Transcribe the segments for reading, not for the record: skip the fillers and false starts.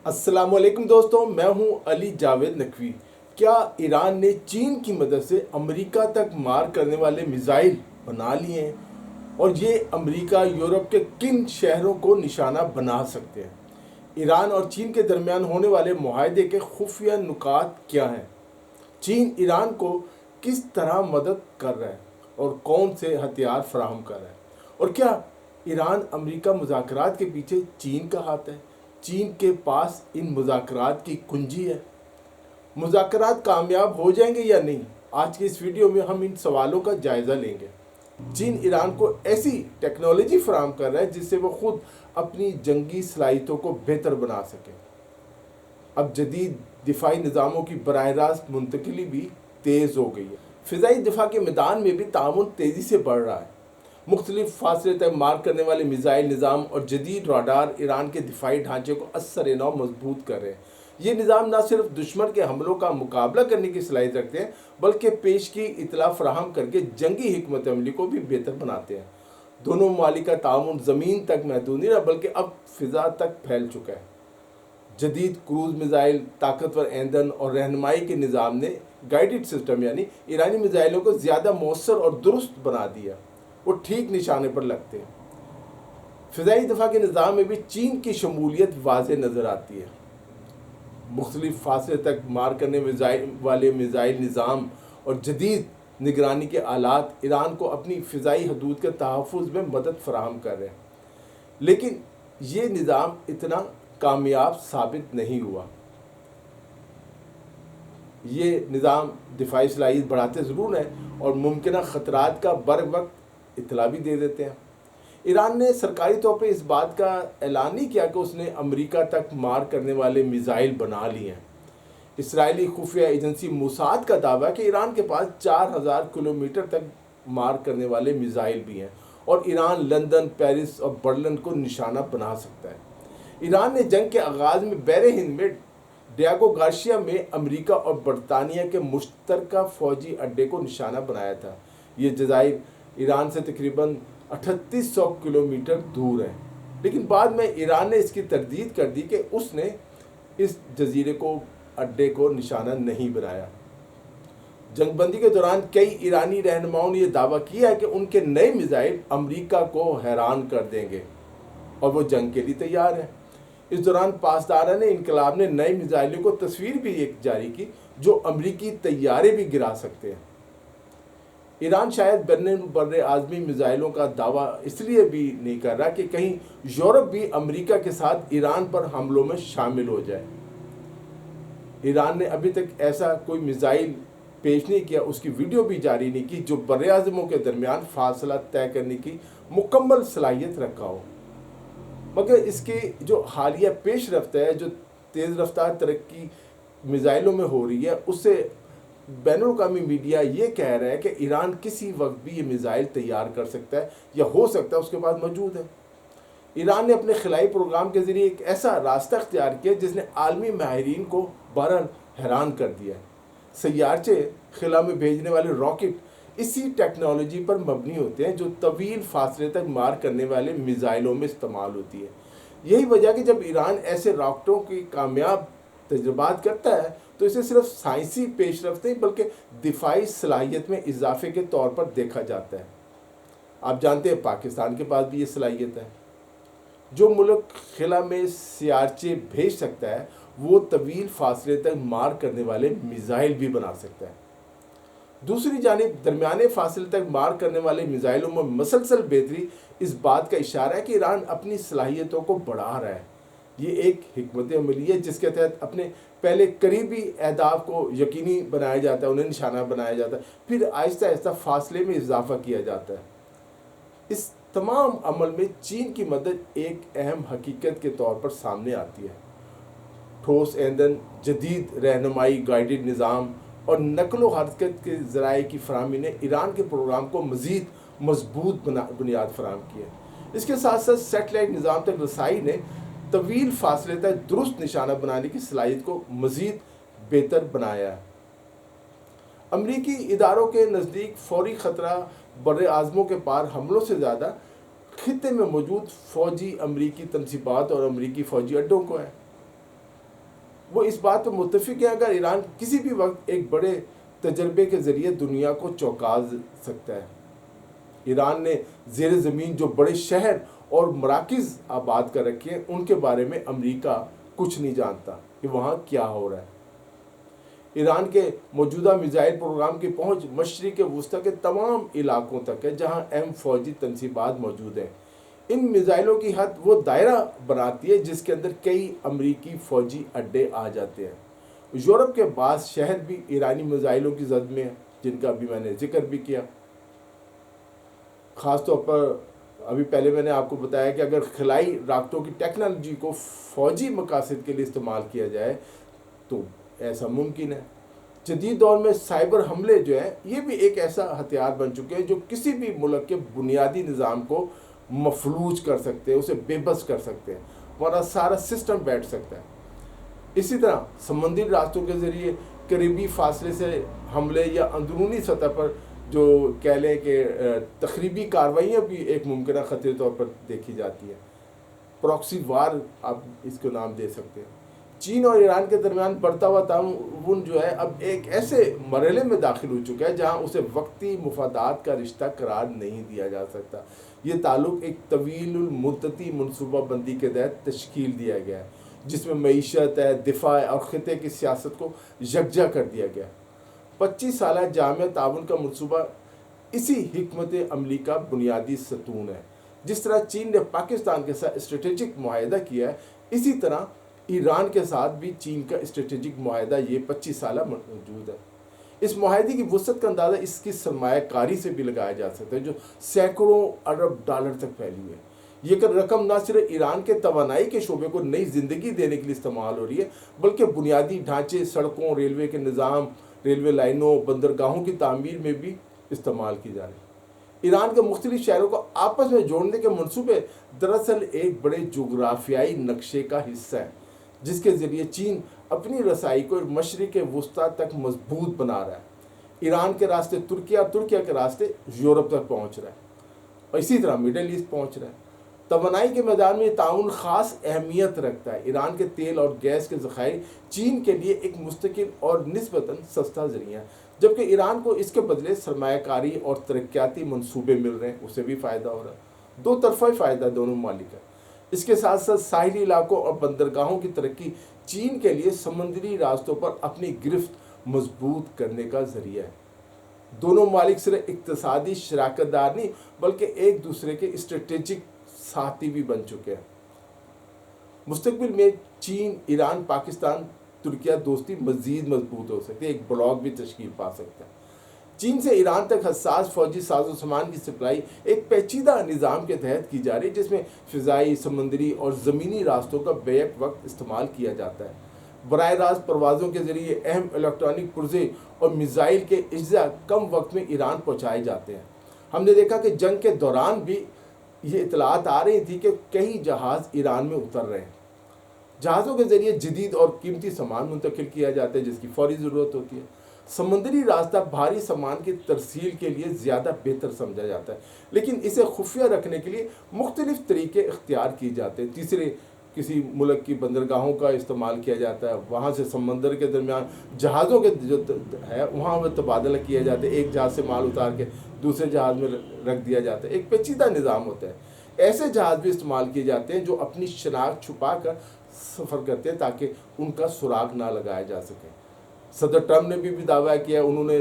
السلام علیکم دوستوں، میں ہوں علی جاوید نقوی۔ کیا ایران نے چین کی مدد سے امریکہ تک مار کرنے والے میزائل بنا لیے ہیں؟ اور یہ امریکہ یورپ کے کن شہروں کو نشانہ بنا سکتے ہیں؟ ایران اور چین کے درمیان ہونے والے معاہدے کے خفیہ نکات کیا ہیں؟ چین ایران کو کس طرح مدد کر رہا ہے اور کون سے ہتھیار فراہم کر رہا ہے؟ اور کیا ایران امریکہ مذاکرات کے پیچھے چین کا ہاتھ ہے؟ چین کے پاس ان مذاکرات کی کنجی ہے؟ مذاکرات کامیاب ہو جائیں گے یا نہیں؟ آج کی اس ویڈیو میں ہم ان سوالوں کا جائزہ لیں گے۔ چین ایران کو ایسی ٹیکنالوجی فراہم کر رہا ہے جس سے وہ خود اپنی جنگی صلاحیتوں کو بہتر بنا سکے۔ اب جدید دفاعی نظاموں کی براہ راست منتقلی بھی تیز ہو گئی ہے۔ فضائی دفاع کے میدان میں بھی تعاون تیزی سے بڑھ رہا ہے۔ مختلف فاصلے تک مار کرنے والے میزائل نظام اور جدید راڈار ایران کے دفاعی ڈھانچے کو اثر نو مضبوط کر رہے ہیں۔ یہ نظام نہ صرف دشمن کے حملوں کا مقابلہ کرنے کی صلاحیت رکھتے ہیں بلکہ پیش کی اطلاع فراہم کر کے جنگی حکمت عملی کو بھی بہتر بناتے ہیں۔ دونوں ممالک کا تعاون زمین تک محدود نہیں رہا بلکہ اب فضا تک پھیل چکا ہے۔ جدید کروز میزائل، طاقتور ایندھن اور رہنمائی کے نظام نے گائیڈڈ سسٹم یعنی ایرانی میزائلوں کو زیادہ مؤثر اور درست بنا دیا۔ وہ ٹھیک نشانے پر لگتے ہیں۔ فضائی دفاع کے نظام میں بھی چین کی شمولیت واضح نظر آتی ہے۔ مختلف فاصلے تک مار کرنے والے میزائل نظام اور جدید نگرانی کے آلات ایران کو اپنی فضائی حدود کے تحفظ میں مدد فراہم کر رہے ہیں، لیکن یہ نظام اتنا کامیاب ثابت نہیں ہوا۔ یہ نظام دفاعی صلاحیت بڑھاتے ضرور ہیں اور ممکنہ خطرات کا بر وقت اطلاع بھی دے دیتے ہیں۔ ایران نے سرکاری طور پہ اس بات کا اعلان نہیں کیا کہ اس نے امریکہ تک مار کرنے والے میزائل بنا لیے ہیں۔ اسرائیلی خفیہ ایجنسی موساد کا دعویٰ ہے کہ ایران کے پاس 4000 کلومیٹر تک مار کرنے والے میزائل بھی ہیں اور ایران لندن، پیرس اور برلن کو نشانہ بنا سکتا ہے۔ ایران نے جنگ کے آغاز میں بحر ہند میں ڈیاگو گارشیا میں امریکہ اور برطانیہ کے مشترکہ فوجی اڈے کو نشانہ بنایا تھا۔ یہ جزائر ایران سے تقریباً 3800 کلومیٹر دور ہے، لیکن بعد میں ایران نے اس کی تردید کر دی کہ اس نے اس جزیرے کو اڈے کو نشانہ نہیں بنایا۔ جنگ بندی کے دوران کئی ایرانی رہنماؤں نے یہ دعویٰ کیا ہے کہ ان کے نئے میزائل امریکہ کو حیران کر دیں گے اور وہ جنگ کے لیے تیار ہیں۔ اس دوران پاسداران انقلاب نے نئے میزائلوں کو تصویر بھی ایک جاری کی جو امریکی طیارے بھی گرا سکتے ہیں۔ ایران شاید بر اعظمی میزائلوں کا دعویٰ اس لیے بھی نہیں کر رہا کہ کہیں یورپ بھی امریکہ کے ساتھ ایران پر حملوں میں شامل ہو جائے۔ ایران نے ابھی تک ایسا کوئی میزائل پیش نہیں کیا، اس کی ویڈیو بھی جاری نہیں کی جو بر اعظموں کے درمیان فاصلہ طے کرنے کی مکمل صلاحیت رکھا ہو۔ مگر اس کی جو حالیہ پیش رفت ہے، جو تیز رفتار ترقی میزائلوں میں ہو رہی ہے، اس سے بین الاقوامی میڈیا یہ کہہ رہا ہے کہ ایران کسی وقت بھی یہ میزائل تیار کر سکتا ہے یا ہو سکتا ہے اس کے پاس موجود ہے۔ ایران نے اپنے خلائی پروگرام کے ذریعے ایک ایسا راستہ اختیار کیا جس نے عالمی ماہرین کو بہرحال حیران کر دیا ہے۔ سیارچے خلا میں بھیجنے والے راکٹ اسی ٹیکنالوجی پر مبنی ہوتے ہیں جو طویل فاصلے تک مار کرنے والے میزائلوں میں استعمال ہوتی ہے۔ یہی وجہ کہ جب ایران ایسے راکٹوں کی کامیاب تجربات کرتا ہے تو اسے صرف سائنسی پیش رفت نہیں بلکہ دفاعی صلاحیت میں اضافے کے طور پر دیکھا جاتا ہے۔ آپ جانتے ہیں پاکستان کے پاس بھی یہ صلاحیت ہے۔ جو ملک خلا میں سیارچے بھیج سکتا ہے وہ طویل فاصلے تک مار کرنے والے میزائل بھی بنا سکتا ہے۔ دوسری جانب درمیانے فاصلے تک مار کرنے والے میزائلوں میں مسلسل بہتری اس بات کا اشارہ ہے کہ ایران اپنی صلاحیتوں کو بڑھا رہا ہے۔ یہ ایک حکمت عملی ہے جس کے تحت اپنے پہلے قریبی اہداف کو یقینی بنایا جاتا ہے، انہیں نشانہ بنایا جاتا ہے، پھر آہستہ آہستہ فاصلے میں اضافہ کیا جاتا ہے۔ اس تمام عمل میں چین کی مدد ایک اہم حقیقت کے طور پر سامنے آتی ہے۔ ٹھوس ایندھن، جدید رہنمائی، گائیڈڈ نظام اور نقل و حرکت کے ذرائع کی فراہمی نے ایران کے پروگرام کو مزید مضبوط بنیاد فراہم کی ہے۔ اس کے ساتھ ساتھ سیٹلائٹ نظام تک رسائی نے طویل فاصلے تک درست نشانہ بنانے کی صلاحیت کو مزید بہتر بنایا ہے۔ امریکی اداروں کے نزدیک فوری خطرہ بر اعظموں کے پار حملوں سے زیادہ خطے میں موجود فوجی امریکی تنصیبات اور امریکی فوجی اڈوں کو ہے۔ وہ اس بات پر متفق ہے اگر ایران کسی بھی وقت ایک بڑے تجربے کے ذریعے دنیا کو چونکا سکتا ہے۔ ایران نے زیر زمین جو بڑے شہر اور مراکز آباد کر رکھے ہیں ان کے بارے میں امریکہ کچھ نہیں جانتا کہ وہاں کیا ہو رہا ہے۔ ایران کے موجودہ میزائل پروگرام کی پہنچ مشرق وسطی کے تمام علاقوں تک ہے جہاں اہم فوجی تنصیبات موجود ہیں۔ ان میزائلوں کی حد وہ دائرہ بناتی ہے جس کے اندر کئی امریکی فوجی اڈے آ جاتے ہیں۔ یورپ کے بعض شہر بھی ایرانی میزائلوں کی زد میں ہیں جن کا ابھی میں نے ذکر بھی کیا۔ خاص طور پر ابھی پہلے میں نے آپ کو بتایا کہ اگر خلائی راکٹوں کی ٹیکنالوجی کو فوجی مقاصد کے لیے استعمال کیا جائے تو ایسا ممکن ہے۔ جدید دور میں سائبر حملے جو ہیں یہ بھی ایک ایسا ہتھیار بن چکے ہیں جو کسی بھی ملک کے بنیادی نظام کو مفلوج کر سکتے ہیں، اسے بے بس کر سکتے ہیں، ہمارا سارا سسٹم بیٹھ سکتا ہے۔ اسی طرح سمندری راستوں کے ذریعے قریبی فاصلے سے حملے یا اندرونی سطح پر جو کہہ لیں کہ تخریبی کارروائیاں بھی ایک ممکنہ خطرے طور پر دیکھی جاتی ہیں۔ پراکسی وار آپ اس کو نام دے سکتے ہیں۔ چین اور ایران کے درمیان بڑھتا ہوا تعاون جو ہے اب ایک ایسے مرحلے میں داخل ہو چکا ہے جہاں اسے وقتی مفادات کا رشتہ قرار نہیں دیا جا سکتا۔ یہ تعلق ایک طویل المدتی منصوبہ بندی کے تحت تشکیل دیا گیا ہے جس میں معیشت ہے، دفاع اور خطے کی سیاست کو یکجا کر دیا گیا۔ 25 سالہ جامع تعاون کا منصوبہ اسی حکمت عملی کا بنیادی ستون ہے۔ جس طرح چین نے پاکستان کے ساتھ اسٹریٹجک معاہدہ کیا ہے اسی طرح ایران کے ساتھ بھی چین کا اسٹریٹجک معاہدہ یہ 25 سالہ موجود ہے۔ اس معاہدے کی وسعت کا اندازہ اس کی سرمایہ کاری سے بھی لگایا جا سکتا ہے جو سینکڑوں ارب ڈالر تک پھیلی ہوئی ہے۔ یہ رقم نہ صرف ایران کے توانائی کے شعبے کو نئی زندگی دینے کے لیے استعمال ہو رہی ہے بلکہ بنیادی ڈھانچے، سڑکوں، ریلوے کے نظام، ریلوے لائنوں، بندرگاہوں کی تعمیر میں بھی استعمال کی جا رہی ہے۔ ایران کے مختلف شہروں کو آپس میں جوڑنے کے منصوبے دراصل ایک بڑے جغرافیائی نقشے کا حصہ ہے جس کے ذریعے چین اپنی رسائی کو مشرق وسطی تک مضبوط بنا رہا ہے۔ ایران کے راستے ترکیہ اور ترکیہ کے راستے یورپ تک پہنچ رہا ہے اور اسی طرح مڈل ایسٹ پہنچ رہا ہے۔ توانائی کے میدان میں یہ تعاون خاص اہمیت رکھتا ہے۔ ایران کے تیل اور گیس کے ذخائر چین کے لیے ایک مستقل اور نسبتاً سستا ذریعہ ہے جبکہ ایران کو اس کے بدلے سرمایہ کاری اور ترقیاتی منصوبے مل رہے ہیں، اسے بھی فائدہ ہو رہا ہے۔ دو طرفہ فائدہ دونوں ممالک کا۔ اس کے ساتھ ساتھ ساحلی علاقوں اور بندرگاہوں کی ترقی چین کے لیے سمندری راستوں پر اپنی گرفت مضبوط کرنے کا ذریعہ ہے۔ دونوں ممالک صرف اقتصادی شراکت دار نہیں بلکہ ایک دوسرے کے اسٹریٹجک ساتھی بھی بن چکے ہیں۔ مستقبل میں چین، ایران، پاکستان، ترکیہ دوستی مزید مضبوط ہو سکتی ہے، ایک بلاک بھی تشکیل پا سکتا ہے۔ چین سے ایران تک حساس فوجی ساز و سامان کی سپلائی ایک پیچیدہ نظام کے تحت کی جا رہی ہے جس میں فضائی، سمندری اور زمینی راستوں کا بیک وقت استعمال کیا جاتا ہے۔ براہ راست پروازوں کے ذریعے اہم الیکٹرانک پرزے اور میزائل کے اجزاء کم وقت میں ایران پہنچائے جاتے ہیں۔ ہم نے دیکھا کہ جنگ کے دوران بھی یہ اطلاعات آ رہی تھی کہ کئی جہاز ایران میں اتر رہے ہیں۔ جہازوں کے ذریعے جدید اور قیمتی سامان منتقل کیا جاتا ہے جس کی فوری ضرورت ہوتی ہے۔ سمندری راستہ بھاری سامان کی ترسیل کے لیے زیادہ بہتر سمجھا جاتا ہے لیکن اسے خفیہ رکھنے کے لیے مختلف طریقے اختیار کیے جاتے ہیں۔ تیسرے کسی ملک کی بندرگاہوں کا استعمال کیا جاتا ہے، وہاں سے سمندر کے درمیان جہازوں کے جو ہے وہاں وہ تبادلہ کیا جاتا ہے، ایک جہاز سے مال اتار کے دوسرے جہاز میں رکھ دیا جاتا ہے، ایک پیچیدہ نظام ہوتا ہے۔ ایسے جہاز بھی استعمال کیے جاتے ہیں جو اپنی شناخت چھپا کر سفر کرتے ہیں تاکہ ان کا سراغ نہ لگایا جا سکے۔ صدر ٹرمپ نے بھی دعویٰ کیا، انہوں نے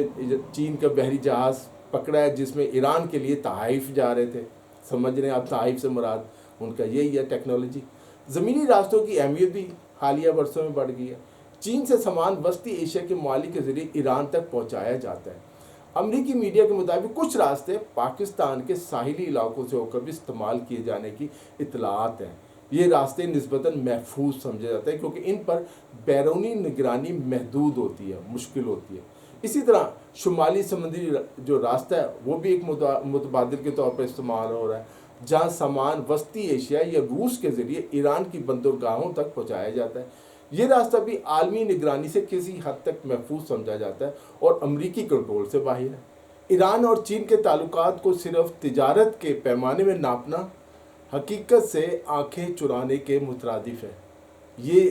چین کا بحری جہاز پکڑا ہے جس میں ایران کے لیے تحائف جا رہے تھے۔ سمجھ رہے ہیں آپ تحائف سے مراد ان کا یہی ہے ٹیکنالوجی۔ زمینی راستوں کی اہمیت بھی حالیہ برسوں میں بڑھ گئی ہے۔ چین سے سامان وسطی ایشیا کے ممالک کے ذریعے ایران تک پہنچایا جاتا ہے۔ امریکی میڈیا کے مطابق کچھ راستے پاکستان کے ساحلی علاقوں سے ہو کر بھی استعمال کیے جانے کی اطلاعات ہیں۔ یہ راستے نسبتاً محفوظ سمجھے جاتے ہیں کیونکہ ان پر بیرونی نگرانی محدود ہوتی ہے، مشکل ہوتی ہے۔ اسی طرح شمالی سمندری جو راستہ ہے وہ بھی ایک متبادل کے طور پر استعمال ہو رہا ہے جہاں سامان وسطی ایشیا یا روس کے ذریعے ایران کی بندرگاہوں تک پہنچایا جاتا ہے۔ یہ راستہ بھی عالمی نگرانی سے کسی حد تک محفوظ سمجھا جاتا ہے اور امریکی کنٹرول سے باہر ہے۔ ایران اور چین کے تعلقات کو صرف تجارت کے پیمانے میں ناپنا حقیقت سے آنکھیں چرانے کے مترادف ہے۔ یہ